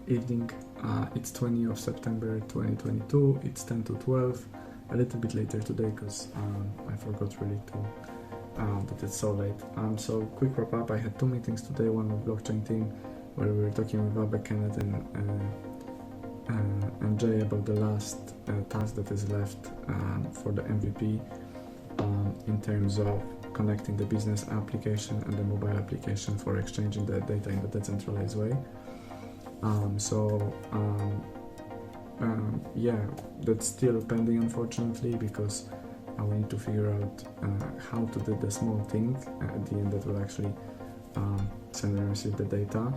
evening. It's 20th of September 2022. It's 10 to 12. A little bit later today because I forgot really to that it's so late. So quick wrap up. I had 2 meetings today. One with blockchain team where we were talking with Abe, Kenneth and Jay about the last task that is left for the MVP in terms of connecting the business application and the mobile application for exchanging the data in the decentralized way. Yeah, that's still pending unfortunately because we need to figure out how to do the small thing at the end that will actually send and receive the data.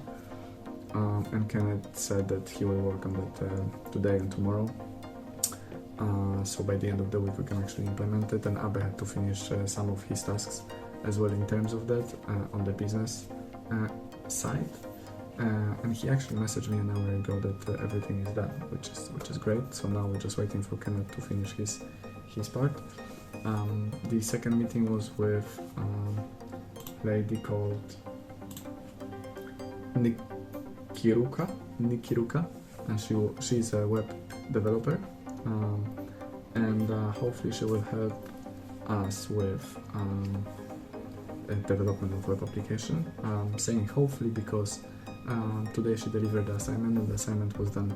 And Kenneth said that he will work on that today and tomorrow. So by the end of the week we can actually implement it, and Abe had to finish some of his tasks as well in terms of that on the business side. And he actually messaged me an hour ago that everything is done, which is great. So now we're just waiting for Kenneth to finish his part. The second meeting was with a lady called Nikiruka, and she's a web developer, and hopefully she will help us with development of web application. Saying hopefully because today she delivered the assignment, and the assignment was done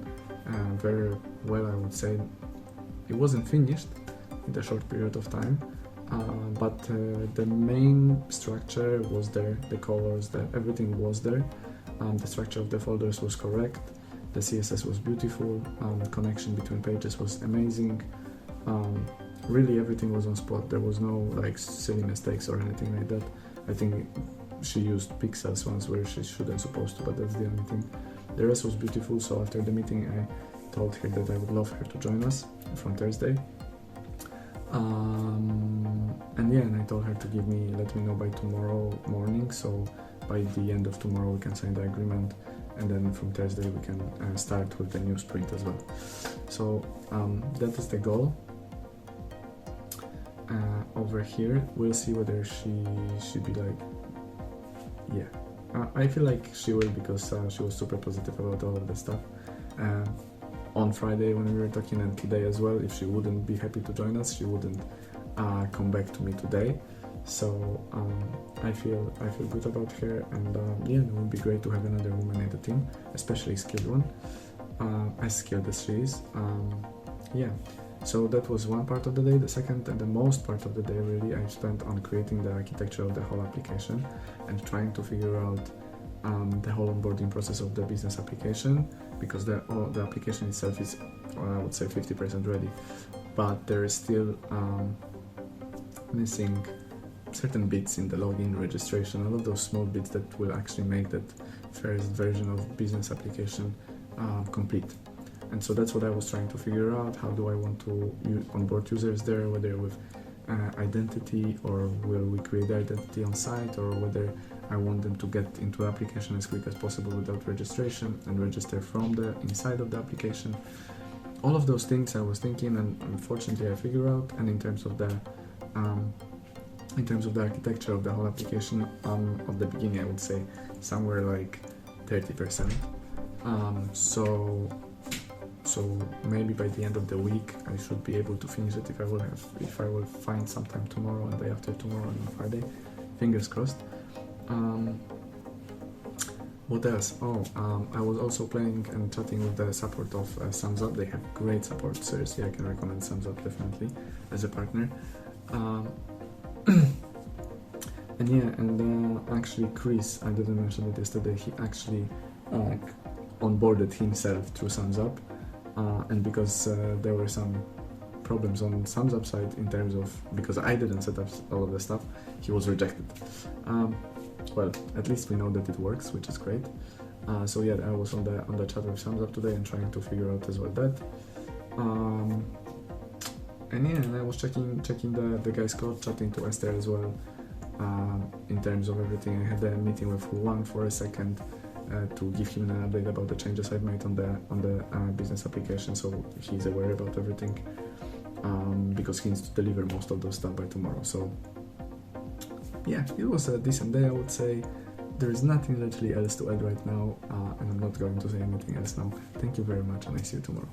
very well. I would say it wasn't finished in a short period of time, but the main structure was there, the colors, everything was there. The structure of the folders was correct, the CSS was beautiful, the connection between pages was amazing. Really everything was on spot. There was no like silly mistakes or anything like that. I think she used pixels once where she shouldn't supposed to, but that's the only thing. The rest was beautiful. So after the meeting I told her that I would love her to join us from Thursday. And I told her to let me know by tomorrow morning, so by the end of tomorrow we can sign the agreement, and then from Thursday we can start with the new sprint as well. So that is the goal. Over here we'll see whether she be like, yeah, I feel like she will, because she was super positive about all of the stuff on Friday when we were talking, and today as well. If she wouldn't be happy to join us, she wouldn't come back to me today. So I feel good about her, and yeah, it would be great to have another woman in the team, especially a skilled one, as skilled as she is. Yeah, so that was one part of the day. The second and the most part of the day really I spent on creating the architecture of the whole application and trying to figure out the whole onboarding process of the business application, because the application itself is, I would say, 50% ready, but there is still missing certain bits in the login, registration, all of those small bits that will actually make that first version of business application complete. And so that's what I was trying to figure out. How do I want to onboard users there, whether with identity, or will we create the identity on site, or whether I want them to get into the application as quick as possible without registration and register from the inside of the application. All of those things I was thinking, and unfortunately I figured out. And in terms of the architecture of the whole application, of the beginning I would say somewhere like 30%. So maybe by the end of the week I should be able to finish it if I will find some time tomorrow and day after tomorrow and on Friday. Fingers crossed. What else? I was also playing and chatting with the support of Thumbs Up. They have great support. Seriously, I can recommend Thumbs Up definitely as a partner. Actually Chris, I didn't mention it yesterday, he actually onboarded himself through Thumbs Up. And because there were some problems on Thumbs Up side in terms of, because I didn't set up all of the stuff, he was rejected. Well, at least we know that it works, which is great. So yeah, I was on the chat with Thumbs Up today and trying to figure out as well that. And I was checking the guy's code, chatting to Esther as well. In terms of everything, I had a meeting with Juan for a second. To give him an update about the changes I've made on the business application, so he's aware about everything, because he needs to deliver most of those stuff by tomorrow. So yeah, it was a decent day, I would say. there is nothing literally else to add right now, and I'm not going to say anything else now. Thank you very much, and I see you tomorrow.